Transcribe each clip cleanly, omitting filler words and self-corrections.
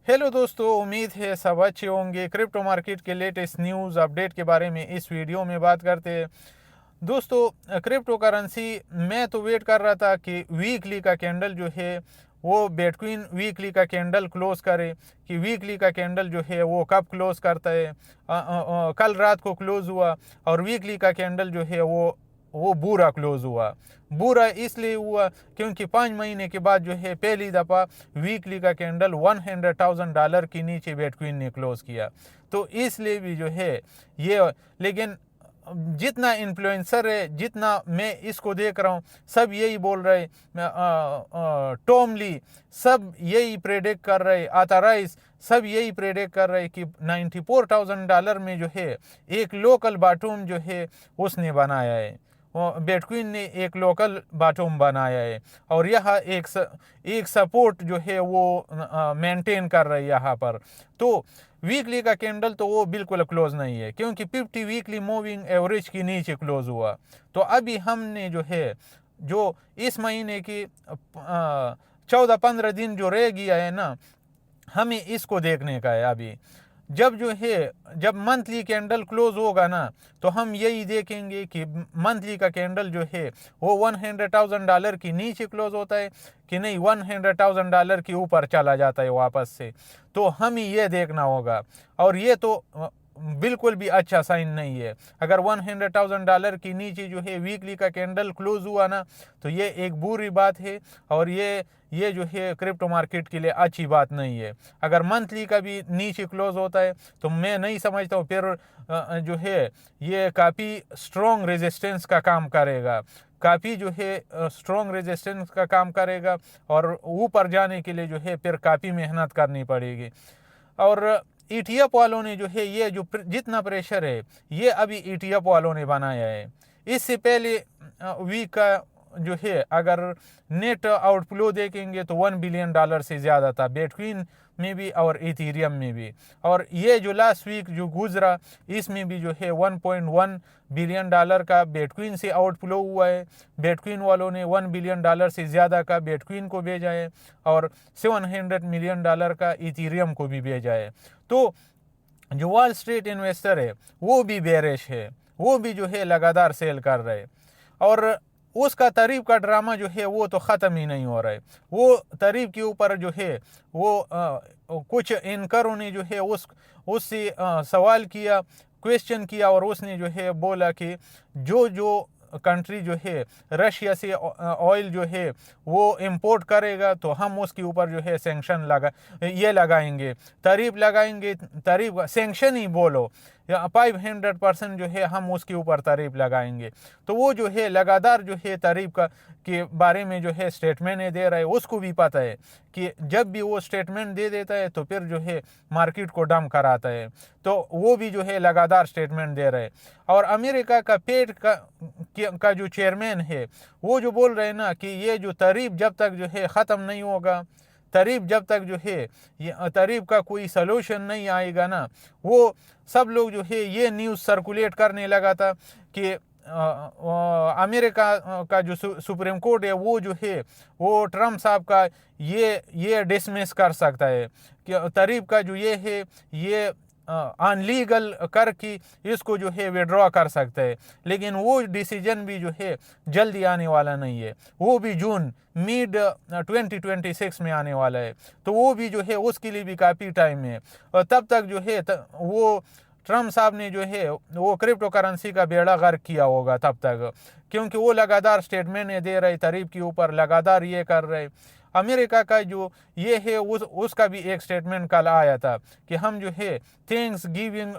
Hello दोस्तों, उम्मीद है सब अच्छे होंगे। क्रिप्टो मार्केट के लेटेस्ट न्यूज़ अपडेट के बारे में इस वीडियो में बात करते हैं। दोस्तों, क्रिप्टो करेंसी मैं तो वेट कर रहा था कि वीकली का कैंडल जो है वो बिटकॉइन वीकली का कैंडल क्लोज करे, कि वीकली का कैंडल जो है वो कब क्लोज करता है। कल रात को क्लोज हुआ और वीकली का कैंडल जो है वो बुरा क्लोज हुआ। बुरा इसलिए हुआ क्योंकि 5 महीने के बाद जो है पहली दफ़ा वीकली का कैंडल $100,000 के नीचे बिटकॉइन ने क्लोज किया। तो इसलिए भी जो है ये, लेकिन जितना इन्फ्लुएंसर है, जितना मैं इसको देख रहा हूँ, सब यही बोल रहे, टॉम ली सब यही प्रेडिक्ट कर रहे, आथराइज सब यही प्रेडिक्ट कर रहे कि $94,000 में जो है एक लोकल बाटूम जो है उसने बनाया है। बिटकॉइन ने एक लोकल बाटूम बनाया है और यह एक सपोर्ट जो है वो मेंटेन कर रहा है यहाँ पर। तो वीकली का कैंडल तो वो बिल्कुल क्लोज नहीं है क्योंकि 50 वीकली मूविंग एवरेज के नीचे क्लोज हुआ। तो अभी हमने जो है जो इस महीने की 14-15 दिन जो रह गया है ना, हमें इसको देखने का है। अभी जब मंथली कैंडल क्लोज होगा ना, तो हम यही देखेंगे कि मंथली का कैंडल जो है वो $100,000 के नीचे क्लोज होता है कि नहीं, $100,000 के ऊपर चला जाता है वापस से। तो हमें ये देखना होगा और ये तो बिल्कुल भी अच्छा साइन नहीं है। अगर $100,000 के नीचे जो है वीकली का कैंडल क्लोज हुआ ना, तो ये एक बुरी बात है और ये जो है क्रिप्टो मार्केट के लिए अच्छी बात नहीं है। अगर मंथली का भी नीचे क्लोज होता है तो मैं नहीं समझता हूँ फिर जो है ये काफ़ी स्ट्रॉन्ग रेजिस्टेंस का काम करेगा, काफ़ी जो है स्ट्रॉन्ग रेजिस्टेंस का काम करेगा और ऊपर जाने के लिए जो है फिर काफ़ी मेहनत करनी पड़ेगी। और ईटीएफ वालों ने जो है ये जो जितना प्रेशर है ये अभी ईटीएफ वालों ने बनाया है। इससे पहले वीक का जो है अगर नेट आउटफ्लो देखेंगे तो $1 बिलियन से ज़्यादा था बिटकॉइन में भी और इथेरियम में भी। और ये जो लास्ट वीक जो गुजरा इसमें भी जो है $1.1 बिलियन का बिटकॉइन से आउटफ्लो हुआ है। बिटकॉइन वालों ने $1 बिलियन से ज़्यादा का बिटकॉइन को भेजा है और $700 मिलियन का इथेरियम को भी भेजा है। तो जो वॉल स्ट्रीट इन्वेस्टर है वो भी बेरिश है, वो भी जो है लगातार सेल कर रहे हैं और उसका तारीफ का ड्रामा जो है वो तो ख़त्म ही नहीं हो रहा है। वो तारीफ के ऊपर जो है वो कुछ एंकरों ने जो है उससे सवाल किया, क्वेश्चन किया और उसने जो है बोला कि जो कंट्री जो है रशिया से ऑयल जो है वो इंपोर्ट करेगा तो हम उसके ऊपर जो है सैंक्शन लगाएंगे, तारीफ लगाएंगे, तारीफ सैंक्शन ही बोलो, 500% जो है हम उसके ऊपर तारीफ लगाएंगे। तो वो जो है लगातार जो है तारीफ का के बारे में जो है स्टेटमेंट दे रहा है। उसको भी पता है कि जब भी वो स्टेटमेंट दे देता है तो फिर जो है मार्केट को डंप कराता है। तो वो भी जो है लगातार स्टेटमेंट दे रहे हैं। और अमेरिका का पेड का जो चेयरमैन है वो जो बोल रहे हैं ना कि ये जो तारीफ जब तक जो है ख़त्म नहीं होगा, तारीफ जब तक जो है ये तारीफ का कोई सलूशन नहीं आएगा ना, वो सब लोग जो है ये न्यूज़ सर्कुलेट करने लगा था कि अमेरिका का जो सुप्रीम कोर्ट है वो जो है वो ट्रम्प साहब का ये डिसमिस कर सकता है कि तारीफ का जो ये है ये अनलीगल कर की इसको जो है विड्रॉ कर सकते हैं। लेकिन वो डिसीजन भी जो है जल्दी आने वाला नहीं है, वो भी जून मिड 2026 में आने वाला है। तो वो भी जो है उसके लिए भी काफ़ी टाइम है और तब तक जो है वो ट्रम्प साहब ने जो है वो क्रिप्टो करेंसी का बेड़ा गर्क किया होगा तब तक, क्योंकि वो लगातार स्टेटमेंट दे रहे, तारीफ के ऊपर लगातार ये कर रहे। अमेरिका का जो ये है उसका भी एक स्टेटमेंट कल आया था कि हम जो है थैंक्स गिविंग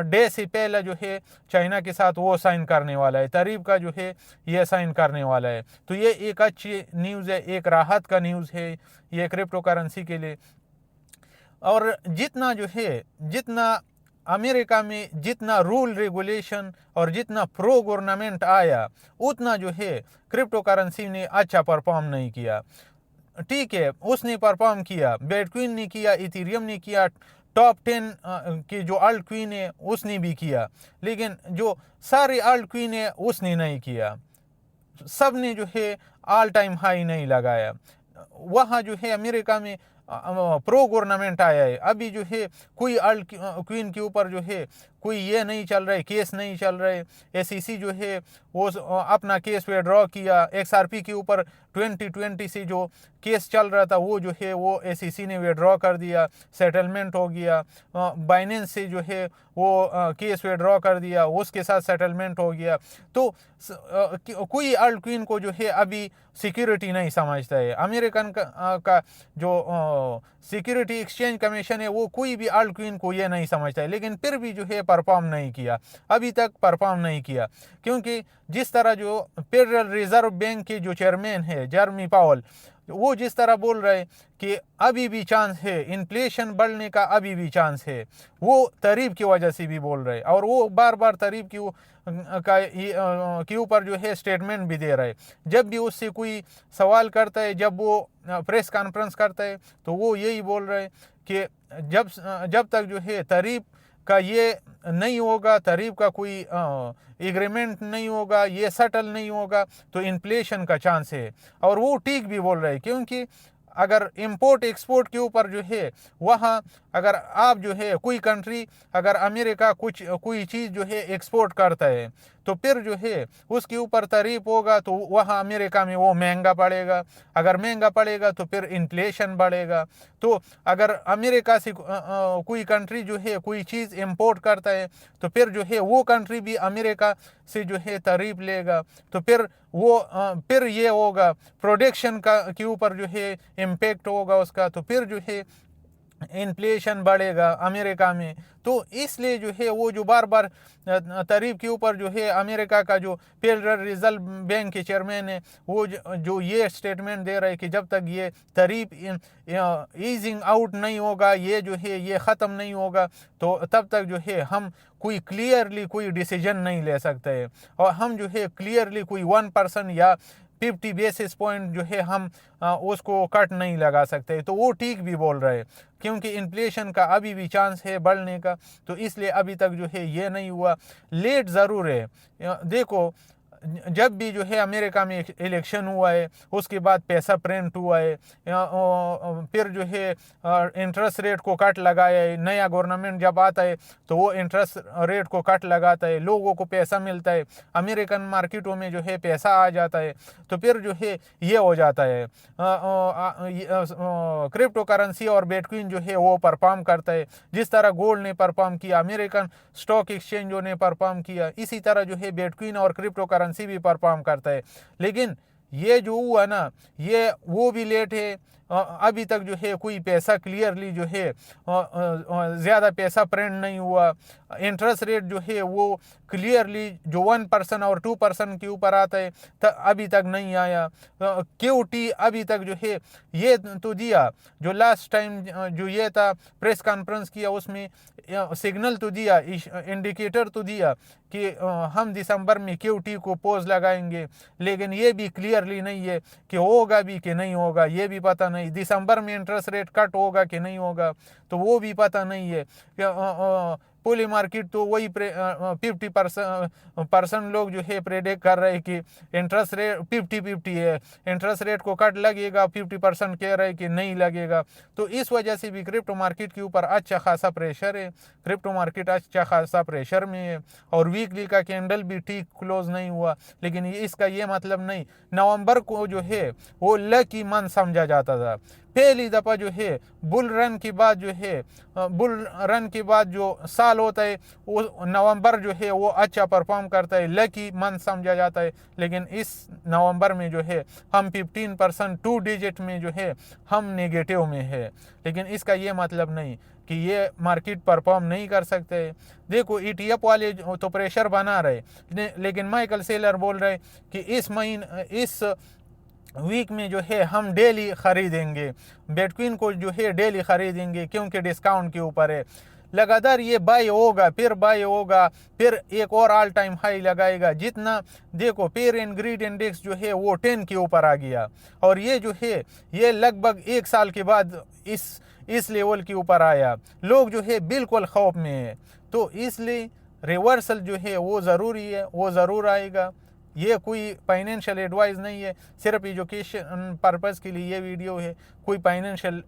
डे से पहले जो है चाइना के साथ वो साइन करने वाला है, तारीफ का जो है ये साइन करने वाला है। तो ये एक अच्छी न्यूज़ है, एक राहत का न्यूज़ है ये क्रिप्टो करेंसी के लिए। और जितना अमेरिका में जितना रूल रेगुलेशन और जितना प्रो गवर्नमेंट आया उतना जो है क्रिप्टो करेंसी ने अच्छा परफॉर्म नहीं किया। ठीक है, उसने परफॉर्म किया, बिटकॉइन ने किया, इथेरियम ने किया, टॉप 10 की जो अल्ट क्वीन है उसने भी किया, लेकिन जो सारे अल्ट क्वीन है उसने नहीं किया। सब ने जो है ऑल टाइम हाई नहीं लगाया। वहाँ जो है अमेरिका में प्रो गवर्नमेंट आया है। अभी जो है कोई अल्ट क्वीन के ऊपर जो है कोई ये नहीं चल रहा है, केस नहीं चल रहा है। एसईसी जो है वो अपना केस विड्रॉ किया। एक्सआरपी के ऊपर 2020 से जो केस चल रहा था वो जो है वो एसईसी ने विड्रॉ कर दिया, सेटलमेंट हो गया। बाइनेंस से जो है वो केस विड्रॉ कर दिया, उसके साथ सेटलमेंट हो गया। तो कोई अल्ट क्वीन को जो है अभी सिक्योरिटी नहीं समझता है। अमेरिकन का जो सिक्योरिटी एक्सचेंज कमीशन है वो कोई भी अल्ट क्वीन को ये नहीं समझता है, लेकिन फिर भी जो है परफॉर्म नहीं किया, अभी तक परफॉर्म नहीं किया। क्योंकि जिस तरह जो फेडरल रिजर्व बैंक के जो चेयरमैन है जेरेमी पावेल, वो जिस तरह बोल रहे कि अभी भी चांस है, इन्फ्लेशन बढ़ने का अभी भी चांस है, वो तारीफ की वजह से भी बोल रहे, और वो बार बार तारीफ के ऊपर जो है स्टेटमेंट भी दे रहे। जब भी उससे कोई सवाल करता है, जब वो प्रेस कॉन्फ्रेंस करता है, तो वो यही बोल रहे कि जब तक जो है तारीफ का ये नहीं होगा, तारीफ का कोई एग्रीमेंट नहीं होगा, ये सेटल नहीं होगा, तो इन्फ्लेशन का चांस है। और वो ठीक भी बोल रहे हैं, क्योंकि अगर इंपोर्ट एक्सपोर्ट के ऊपर जो है वहाँ अगर आप जो है कोई कंट्री, अगर अमेरिका कोई चीज़ जो है एक्सपोर्ट करता है, तो फिर जो है उसके ऊपर तारीफ होगा, तो वहाँ अमेरिका में वो महंगा पड़ेगा। अगर महंगा पड़ेगा तो फिर इन्फ्लेशन बढ़ेगा। तो अगर अमेरिका से कोई कंट्री जो है कोई चीज़ इंपोर्ट करता है, तो फिर जो है वो कंट्री भी अमेरिका से जो है तारीफ लेगा, तो फिर ये होगा प्रोडक्शन का के ऊपर जो है इम्पेक्ट होगा उसका, तो फिर जो है इन्फ्लेशन बढ़ेगा अमेरिका में। तो इसलिए जो है वो जो बार बार तारीफ के ऊपर जो है अमेरिका का जो फेडरल रिजर्व बैंक के चेयरमैन है, वो जो ये स्टेटमेंट दे रहे हैं कि जब तक ये तारीफ ईजिंग आउट नहीं होगा, ये जो है ये ख़त्म नहीं होगा, तो तब तक जो है हम कोई क्लियरली कोई डिसीजन नहीं ले सकते हैं। और हम जो है क्लियरली कोई 1% या 50 बेसिस पॉइंट जो है हम उसको कट नहीं लगा सकते। तो वो ठीक भी बोल रहे हैं, क्योंकि इन्फ्लेशन का अभी भी चांस है बढ़ने का, तो इसलिए अभी तक जो है ये नहीं हुआ। लेट ज़रूर है। देखो, जब भी जो है अमेरिका में इलेक्शन हुआ है, उसके बाद पैसा प्रिंट हुआ है, फिर जो है इंटरेस्ट रेट को कट लगाया है। नया गवर्नमेंट जब आता है तो वो इंटरेस्ट रेट को कट लगाता है, लोगों को पैसा मिलता है, अमेरिकन मार्केटों में जो है पैसा आ जाता है, तो फिर जो है ये हो जाता है। क्रिप्टो करेंसी और बिटकॉइन जो है वो परफॉर्म करता है। जिस तरह गोल्ड ने परफॉर्म किया, अमेरिकन स्टॉक एक्सचेंजों ने परफॉर्म किया, इसी तरह जो है बिटकॉइन और क्रिप्टो करेंसी भी परफॉर्म करता है। लेकिन ये जो हुआ ना, ये वो भी लेट है। अभी तक जो है कोई पैसा क्लियरली जो है ज़्यादा पैसा प्रिंट नहीं हुआ। इंटरेस्ट रेट जो है वो क्लियरली जो 1% और 2% के ऊपर आता है अभी तक नहीं आया। QT अभी तक जो है ये तो दिया, जो लास्ट टाइम जो ये था प्रेस कॉन्फ्रेंस किया, उसमें सिग्नल तो दिया, इंडिकेटर तो दिया कि हम दिसंबर में QT को पोज लगाएंगे, लेकिन ये भी क्लियरली नहीं है कि होगा भी कि नहीं होगा, ये भी पता नहीं। दिसंबर में इंटरेस्ट रेट कट होगा कि नहीं होगा, तो वो भी पता नहीं है। पूरी मार्केट तो वही 50% लोग जो है प्रेडिक्ट कर रहे हैं कि इंटरेस्ट रेट 50-50 है, इंटरेस्ट रेट को कट लगेगा, 50% कह रहे हैं कि नहीं लगेगा। तो इस वजह से भी क्रिप्टो मार्केट के ऊपर अच्छा खासा प्रेशर है। क्रिप्टो मार्केट अच्छा खासा प्रेशर में है, और वीकली का कैंडल भी ठीक क्लोज नहीं हुआ। लेकिन इसका ये मतलब नहीं, नवंबर को जो है वो लकी मंथ समझा जाता था। पहली दफ़ा जो है बुल रन के बाद जो साल होता है, वो नवंबर जो है वो अच्छा परफॉर्म करता है, लकी मंथ समझा जाता है। लेकिन इस नवंबर में जो है हम 15% 2 डिजिट में जो है हम नेगेटिव में है। लेकिन इसका ये मतलब नहीं कि ये मार्केट परफॉर्म नहीं कर सकते। देखो, ETF वाले तो प्रेशर बना रहे, लेकिन माइकल सेलर बोल रहे कि इस वीक में जो है हम डेली खरीदेंगे, बिटकॉइन को जो है डेली खरीदेंगे, क्योंकि डिस्काउंट के ऊपर है। लगातार ये बाय होगा, फिर बाय होगा, फिर एक और ऑल टाइम हाई लगाएगा। जितना देखो, पेयर एंड ग्रीड इंडेक्स जो है वो 10 के ऊपर आ गया, और ये जो है ये लगभग 1 साल के बाद इस लेवल के ऊपर आया। लोग जो है बिल्कुल खौफ में है। तो इसलिए रिवर्सल जो है वो ज़रूरी है, वो ज़रूर आएगा। ये कोई फाइनेंशियल एडवाइस नहीं है, सिर्फ एजुकेशन पर्पज़ के लिए ये वीडियो है, कोई फाइनेंशियल